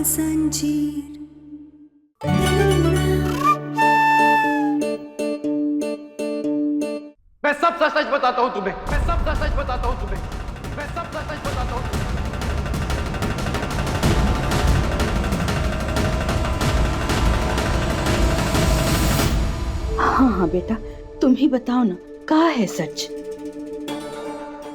जंजीर। मैं सब सच सच बताता हूँ तुम्हें, मैं सब सच सच बताता हूँ तुम्हें, मैं सब सच सच बताता हूँ तुम्हें। हाँ हाँ बेटा, तुम ही बताओ ना, क्या है सच?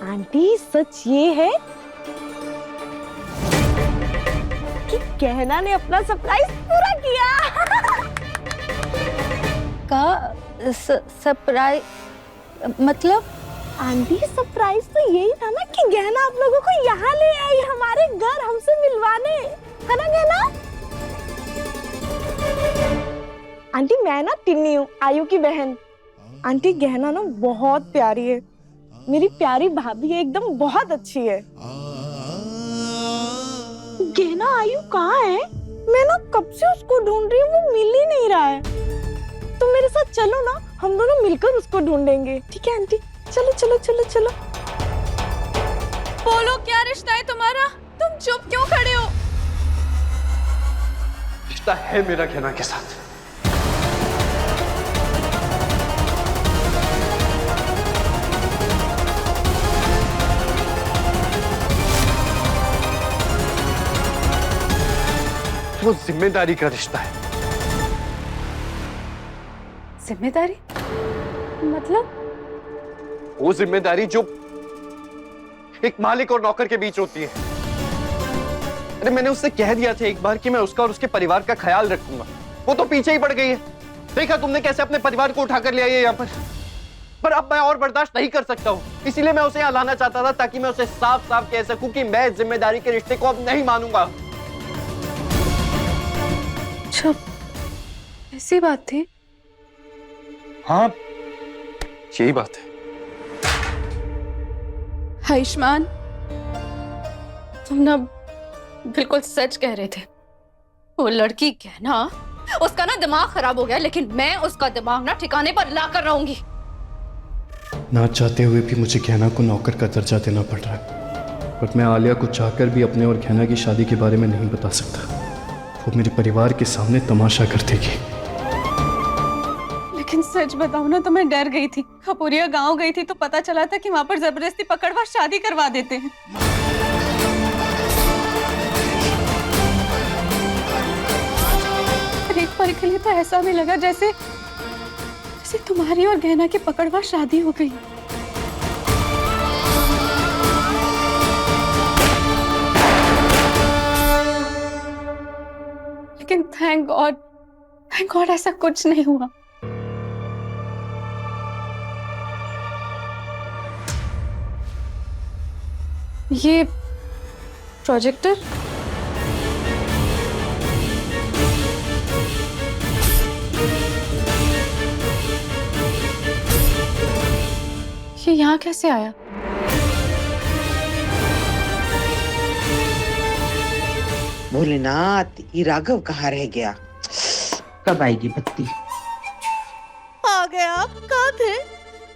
आंटी सच ये है कि गहना ने अपना सरप्राइज पूरा किया। का सरप्राइज मतलब? आंटी सरप्राइज तो यही था ना कि गहना आप लोगों को यहाँ ले आई हमारे घर हमसे मिलवाने, है ना गहना? आंटी मैं ना टिन्नी हूँ, आयु की बहन। आंटी गहना ना बहुत प्यारी है, मेरी प्यारी भाभी है, एकदम बहुत अच्छी है। गहना आयु कहाँ है? मैं ना कब से उसको ढूंढ रही हूँ, वो मिल ही नहीं रहा है। तुम मेरे साथ चलो ना, हम दोनों मिलकर उसको ढूंढेंगे। ठीक है आंटी, चलो चलो चलो चलो। बोलो क्या रिश्ता है तुम्हारा? तुम चुप क्यों खड़े हो? रिश्ता है मेरा गहना के साथ। वो जिम्मेदारी का रिश्ता है। जिम्मेदारी मतलब? वो जिम्मेदारी जो एक मालिक और नौकर के बीच होती है। अरे मैंने उससे कह दिया था एक बार कि मैं उसका और उसके परिवार का ख्याल रखूंगा, वो तो पीछे ही पड़ गई है। देखा तुमने कैसे अपने परिवार को उठाकर ले आई है यहाँ पर अब मैं और बर्दाश्त नहीं कर सकता हूँ, इसीलिए मैं उसे यहाँ लाना चाहता था ताकि मैं उसे साफ साफ कह सकूं कि मैं जिम्मेदारी के रिश्ते को अब नहीं मानूंगा। अच्छा, ऐसी बात थी? हाँ, यही बात है। आयुष्मान, तुम ना बिल्कुल सच कह रहे थे। वो लड़की गहना, उसका ना दिमाग खराब हो गया, लेकिन मैं उसका दिमाग ना ठिकाने पर ला कर रहूंगी। ना चाहते हुए भी मुझे गहना को नौकर का दर्जा देना पड़ रहा है, बट मैं आलिया को चाहकर भी अपने और गहना की शादी के बारे में नहीं बता सकता। वो मेरे परिवार के सामने तमाशा कर देगी। लेकिन सच बताऊं ना तो मैं डर गई थी। खपुरिया गांव गई थी तो पता चला था कि वहां पर जबरदस्ती पकड़वा शादी करवा देते हैं। और एक पल के लिए तो ऐसा भी लगा जैसे तुम्हारी और गहना की पकड़वा शादी हो गई। लेकिन थैंक गॉड ऐसा कुछ नहीं हुआ। ये प्रोजेक्टर ये यहाँ कैसे आया? भोलेनाथ, ये राघव कहाँ रह गया? कब आएगी बत्ती? आ गए आप? कहाँ थे?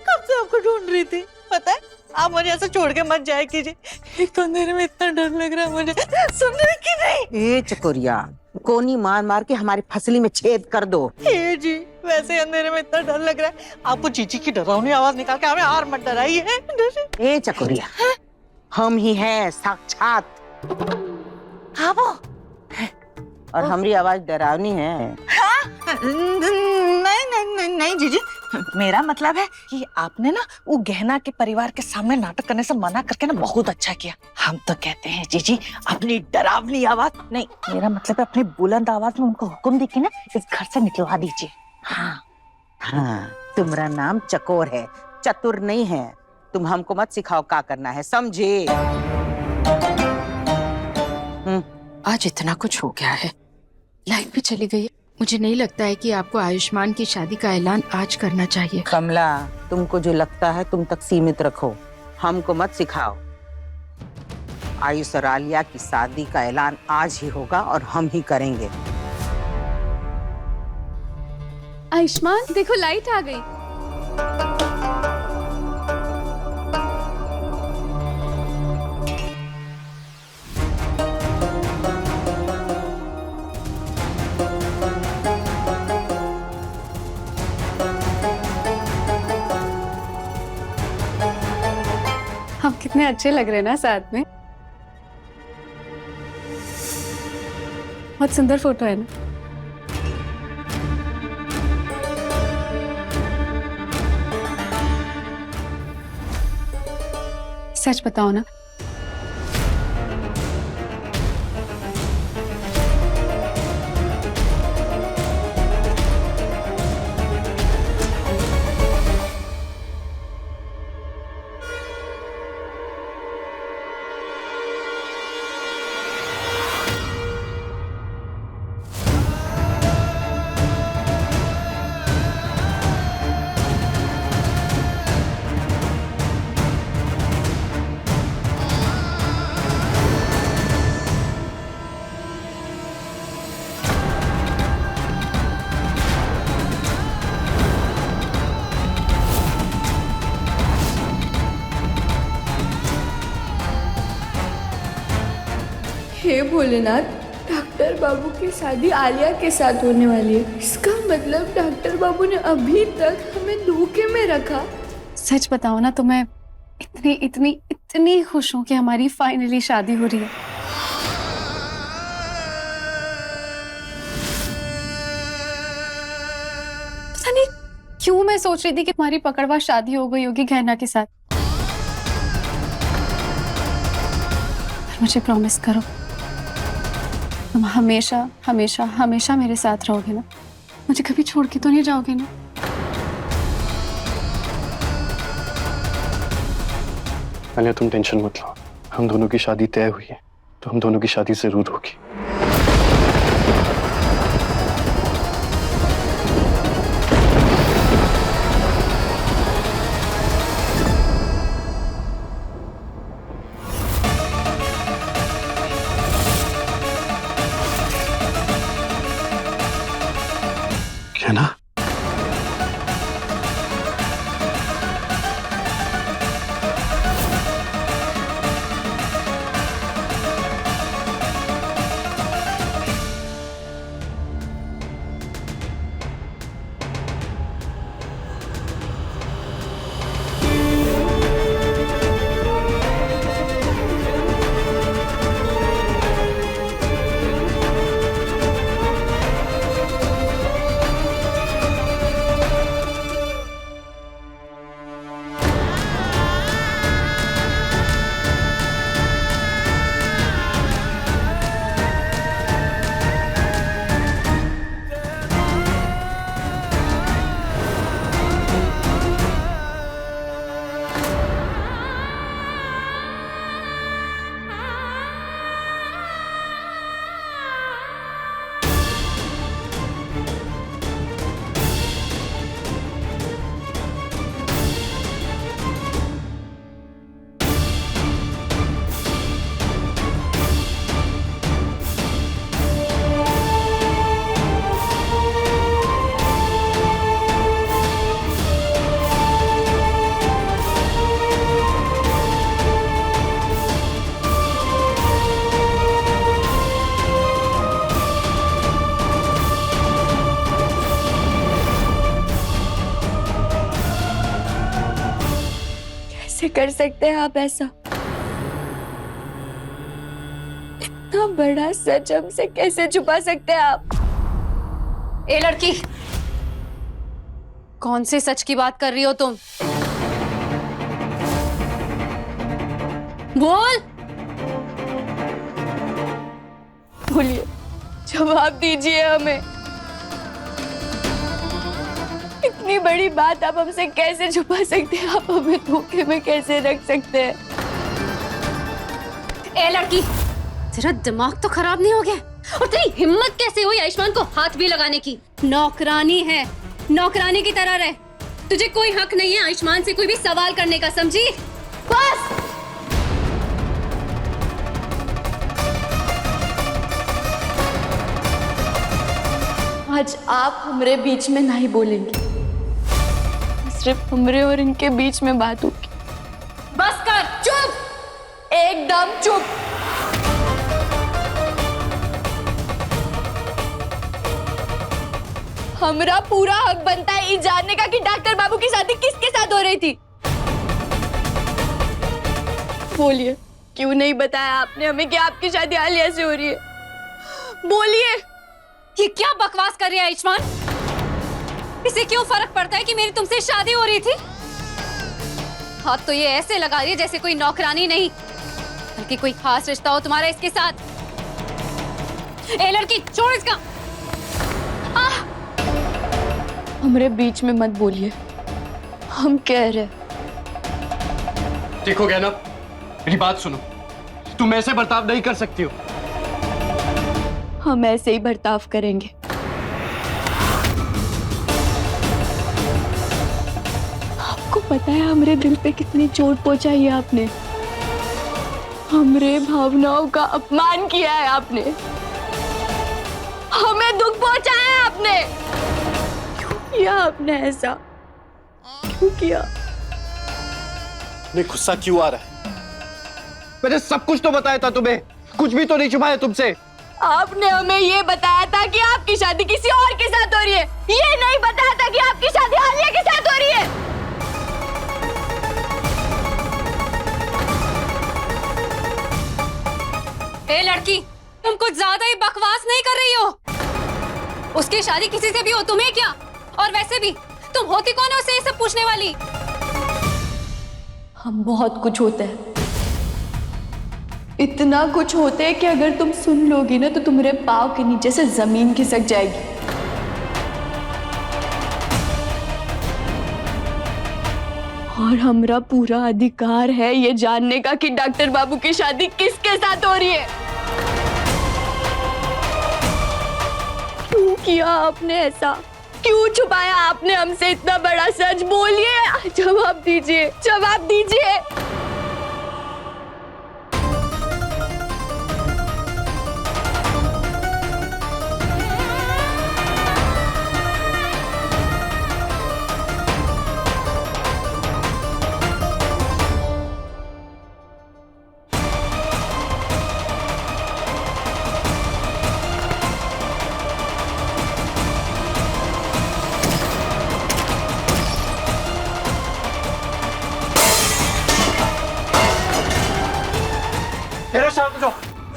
कब से आपको ढूंढ रही थी। पता है, आप मुझे ऐसे छोड़ के मत जाया कीजिए, एक तो अंधेरे में इतना डर लग रहा है मुझे। सुन रही कि नहीं? ए चकोरिया, कोनी मार मार के हमारी फसली में छेद कर दो। ए जी, वैसे अंधेरे में इतना डर लग रहा है, आपको चीची की डरावनी आवाज निकाल के हमें और मत डराइए। ए चकोरिया, हम ही हैं साक्षात। हाँ वो? और हमारी आवाज डरावनी है। नहीं नहीं नहीं नहीं जीजी, मेरा मतलब है कि आपने ना वो गहना के परिवार के सामने नाटक करने से मना करके ना बहुत अच्छा किया। हम तो कहते हैं जीजी, अपनी डरावनी आवाज नहीं, मेरा मतलब है अपनी बुलंद आवाज में उनको हुक्म देके ना इस घर से निकलवा दीजिए। हाँ हाँ, तुम्हारा नाम चकोर है, चतुर नहीं है। तुम हमको मत सिखाओ क्या करना है, समझे? आज इतना कुछ हो गया है, लाइट भी चली गई है। मुझे नहीं लगता है कि आपको आयुष्मान की शादी का ऐलान आज करना चाहिए। कमला, तुमको जो लगता है तुम तक सीमित रखो, हमको मत सिखाओ। आयुष और आलिया की शादी का ऐलान आज ही होगा और हम ही करेंगे। आयुष्मान देखो, लाइट आ गई। अच्छे लग रहे हैं ना साथ में। बहुत सुंदर फोटो है ना। सच बताओ ना, हे भोलेनाथ, डॉक्टर बाबू की शादी आलिया के साथ होने वाली है। इसका मतलब डॉक्टर बाबू ने अभी तक हमें धोखे में रखा। सच बताओ ना, तो मैं इतनी इतनी इतनी खुश हूं कि हमारी फाइनली शादी हो रही है। पता नहीं क्यों मैं सोच रही थी कि हमारी पकड़वा शादी हो गई होगी गहना के साथ। पर मुझे प्रॉमिस करो, तुम हमेशा हमेशा हमेशा मेरे साथ रहोगे ना? मुझे कभी छोड़ के तो नहीं जाओगे ना? आलिया तुम टेंशन मत लो, हम दोनों की शादी तय हुई है, तो हम दोनों की शादी जरूर होगी। क्या ना? कैसे कर सकते हैं आप ऐसा? इतना बड़ा सच हमसे कैसे छुपा सकते हैं आप? ए लड़की, कौन से सच की बात कर रही हो तुम? बोल। बोलिए, जवाब दीजिए हमें। इतनी बड़ी बात आप हमसे कैसे छुपा सकते हैं? आप हमें धोखे में कैसे रख सकते हैं? ए लड़की, तेरा दिमाग तो खराब नहीं हो गया? और तेरी हिम्मत कैसे हुई आयुष्मान को हाथ भी लगाने की? नौकरानी है, नौकरानी की तरह रहे। तुझे कोई हक नहीं है आयुष्मान से कोई भी सवाल करने का, समझी? बस। आज आप हमारे बीच में नहीं बोलेंगे, सिर्फ हमरे और इनके बीच में बात होगी। बस कर, चुप, एकदम चुप। हमरा पूरा हक बनता है ये जानने का कि डॉक्टर बाबू की शादी किसके साथ हो रही थी। बोलिए, क्यों नहीं बताया आपने हमें कि आपकी शादी आलिया से हो रही है? बोलिए। ये क्या बकवास कर रही है आयुष्मान? इसे क्यों फर्क पड़ता है कि मेरी तुमसे शादी हो रही थी? हाथ तो ये ऐसे लगा रही है जैसे कोई नौकरानी नहीं, बल्कि कोई खास रिश्ता हो तुम्हारा इसके साथ। ए लड़की, छोड़ इसका। हमारे बीच में मत बोलिए, हम कह रहे। देखो गहना, मेरी बात सुनो, तुम ऐसे बर्ताव नहीं कर सकती हो। हम ऐसे ही बर्ताव करेंगे। आपको पता है हमारे दिल पे कितनी चोट पहुंचाई है आपने, हमारे भावनाओं का अपमान किया है आपने, हमें दुख पहुंचाया है आपने। क्यों किया आपने ऐसा? क्यों किया? नहीं, गुस्सा क्यों आ रहा है? मैंने सब कुछ तो बताया था तुम्हें, कुछ भी तो नहीं छुपाया तुमसे। आपने हमें ये बताया था कि आपकी शादी किसी और के साथ हो रही है, ये नहीं बताया था कि आपकी शादी आलिया के साथ हो रही है। ए लड़की, तुम कुछ ज्यादा ही बकवास नहीं कर रही हो? उसकी शादी किसी से भी हो, तुम्हें क्या? और वैसे भी तुम होती कौन है उसे ये सब पूछने वाली? हम बहुत कुछ होते हैं, इतना कुछ होते हैं कि अगर तुम सुन लोगी ना तो तुम्हारे पाँव के नीचे से जमीन खिसक जाएगी। और हमारा पूरा अधिकार है ये जानने का कि डॉक्टर बाबू की शादी किसके साथ हो रही है। क्यों किया आपने ऐसा? क्यों छुपाया आपने हमसे इतना बड़ा सच? बोलिए, जवाब दीजिए, जवाब दीजिए।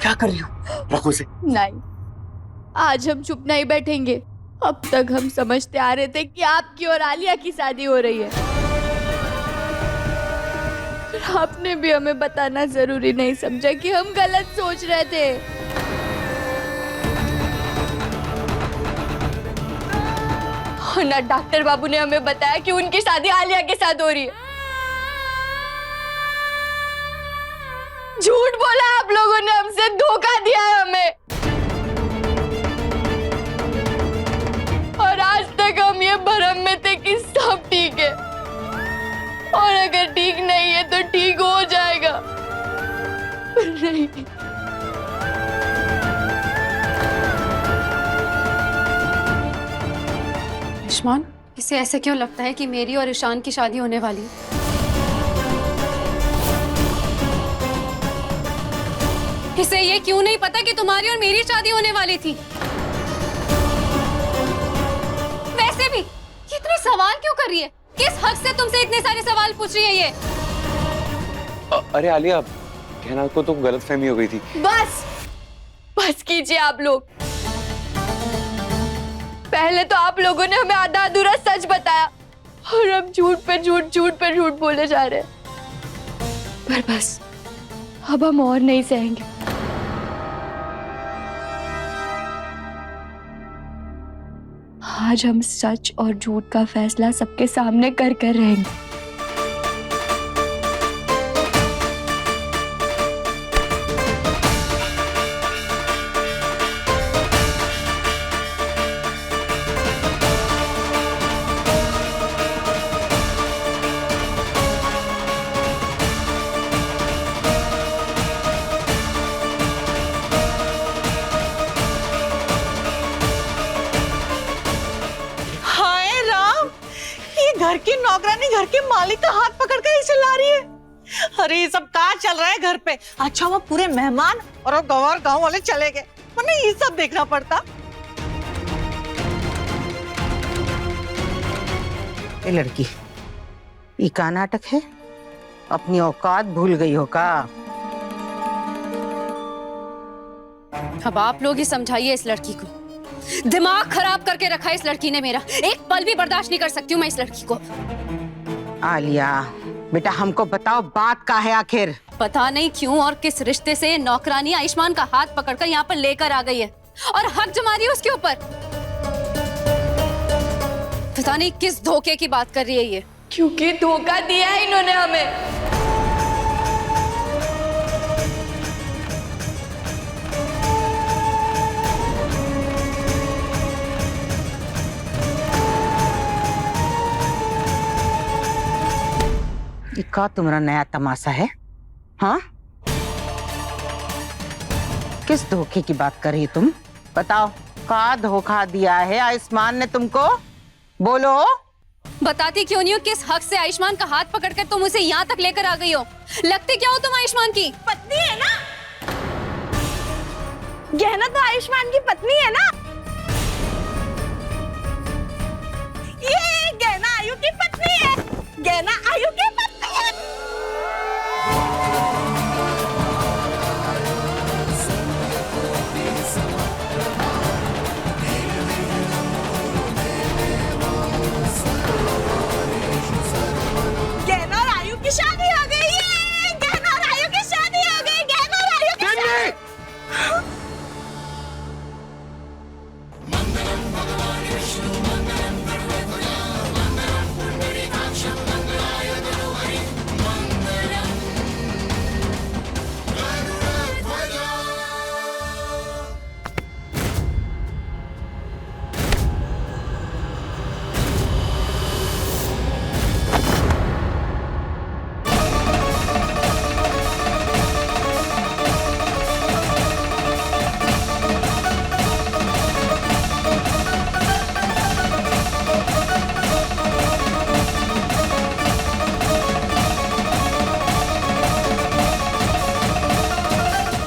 क्या कर रही हो? रखो इसे। नहीं, आज हम चुप नहीं बैठेंगे। अब तक हम समझते आ रहे थे कि आपकी और आलिया की शादी हो रही है, पर आपने भी हमें बताना जरूरी नहीं समझा कि हम गलत सोच रहे थे। और ना डॉक्टर बाबू ने हमें बताया कि उनकी शादी आलिया के साथ हो रही है। झूठ बोला आप लोगों ने, हमसे धोखा दिया है हमें। और आज तक हम ये भ्रम में थे कि सब ठीक है, और अगर ठीक नहीं है तो ठीक हो जाएगा, पर नहीं। आयुष्मान, इसे ऐसे क्यों लगता है कि मेरी और ईशान की शादी होने वाली है? इसे ये क्यों नहीं पता कि तुम्हारी और मेरी शादी होने वाली थी? वैसे भी ये इतने सवाल क्यों कर रही है? किस हक से तुमसे इतने सारे सवाल पूछ रही है ये? अरे आलिया, कहना को तो गलतफहमी हो गई थी। बस बस कीजिए आप लोग। पहले तो आप लोगों ने हमें आधा अधूरा सच बताया, और अब झूठ पे झूठ, झूठ पे झूठ बोले जा रहे हैं। पर बस अब हम और नहीं सहेंगे। आज हम सच और झूठ का फैसला सबके सामने कर कर रहेंगे। घर की नौकरानी घर के मालिक का हाथ पकड़ कर इसे ला रही है। अरे ये सब क्या चल रहा है घर पे? अच्छा वो पूरे मेहमान और गवार गांव वाले चले गए, वरना ये सब देखना पड़ता। ए लड़की, ये का नाटक है? अपनी औकात भूल गई हो का? अब आप लोग ही समझाइए इस लड़की को। दिमाग खराब करके रखा है इस लड़की ने मेरा। एक पल भी बर्दाश्त नहीं कर सकती हूँ मैं इस लड़की को। आलिया बेटा, हमको बताओ बात का है आखिर? पता नहीं क्यों और किस रिश्ते से नौकरानी आयुष्मान का हाथ पकड़कर यहाँ पर लेकर आ गई है और हक जमा रही है उसके ऊपर। पता नहीं किस धोखे की बात कर रही है ये। क्योंकि धोखा दिया है इन्होंने हमें। ये का तुम्हारा नया तमाशा है? हाँ, किस धोखे की बात कर रही तुम? बताओ, का धोखा दिया है आयुष्मान ने तुमको? बोलो। बताती क्यों नहीं हो? किस हक से आयुष्मान का हाथ पकड़कर तुम उसे यहाँ तक लेकर आ गई हो? लगती क्या हो तुम आयुष्मान की पत्नी है ना? गहना तो आयुष्मान की पत्नी है ना? ये गहना आयु की पत्नी है। गहना आयु की पत्नी है। गहना और आयु की शादी हो गई है। गहना और आयु की शादी हो गई। गहना और आयु की शादी।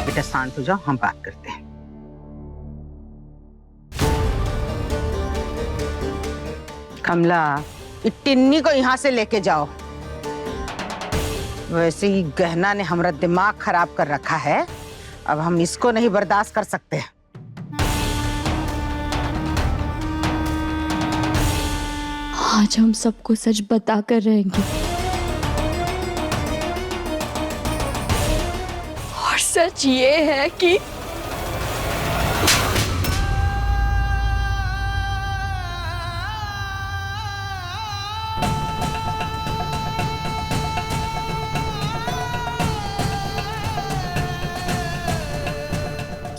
बेटा शांत हो जाओ, हम बात करते हैं। कमला, ये टिन्नी को यहाँ से लेके जाओ। वैसे ही गहना ने हमारा दिमाग खराब कर रखा है। अब हम इसको नहीं बर्दाश्त कर सकते। आज हम सबको सच बता कर रहेंगे। और सच ये है कि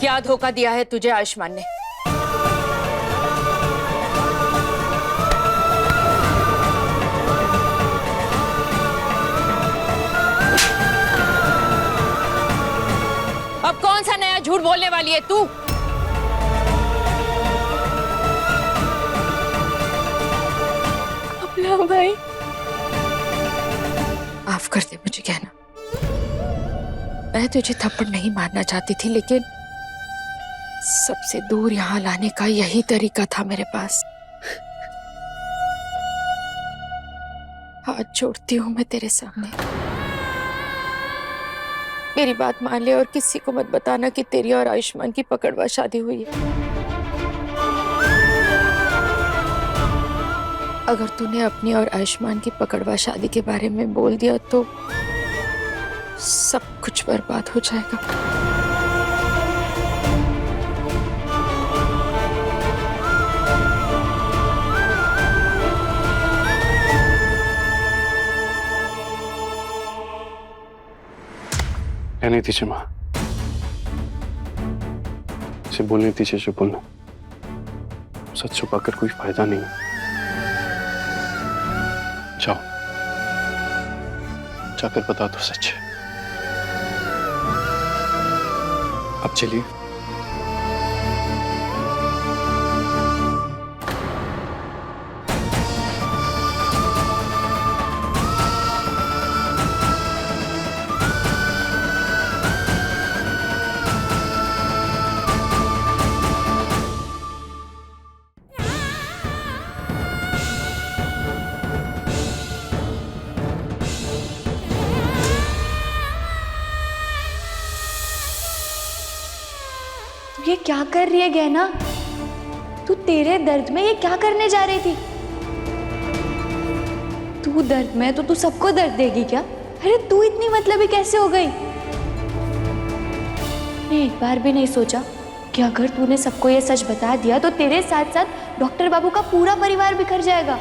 क्या धोखा दिया है तुझे आयुष्मान ने? अब कौन सा नया झूठ बोलने वाली है तू? कमला भाई, माफ कर दे मुझे कहना। मैं तुझे थप्पड़ नहीं मारना चाहती थी, लेकिन सबसे दूर यहाँ लाने का यही तरीका था मेरे पास। हाथ जोड़ती हूँ मैं तेरे सामने, मेरी बात मान ले और किसी को मत बताना कि तेरी और आयुष्मान की पकड़वा शादी हुई है। अगर तूने अपनी और आयुष्मान की पकड़वा शादी के बारे में बोल दिया तो सब कुछ बर्बाद हो जाएगा। कहने दीजिए माँ, इसे बोलने दीजिए जो बोलना। सच छुपाकर कोई फायदा नहीं। जाओ, जाकर बता दो सच। अब चलिए। तू ये क्या कर रही है गहना? तू तेरे दर्द में ये क्या करने जा रही थी? तू दर्द में तो तू सबको दर्द देगी क्या? अरे तू इतनी मतलबी कैसे हो गई? ने एक बार भी नहीं सोचा कि अगर तूने सबको ये सच बता दिया तो तेरे साथ साथ डॉक्टर बाबू का पूरा परिवार बिखर जाएगा।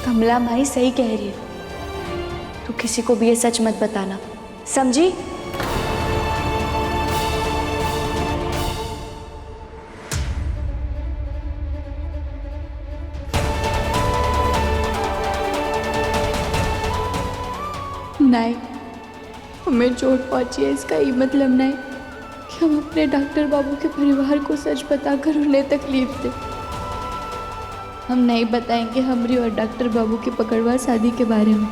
कमला माई सही कह रही है, तू किसी को भी ये सच मत बताना, समझी? नहीं, हमें चोट पहुंची है इसका ये मतलब नहीं कि हम अपने डॉक्टर बाबू के परिवार को सच बताकर उन्हें तकलीफ दें। हम नहीं बताएंगे हमरी और डॉक्टर बाबू की पकड़वा शादी के बारे में।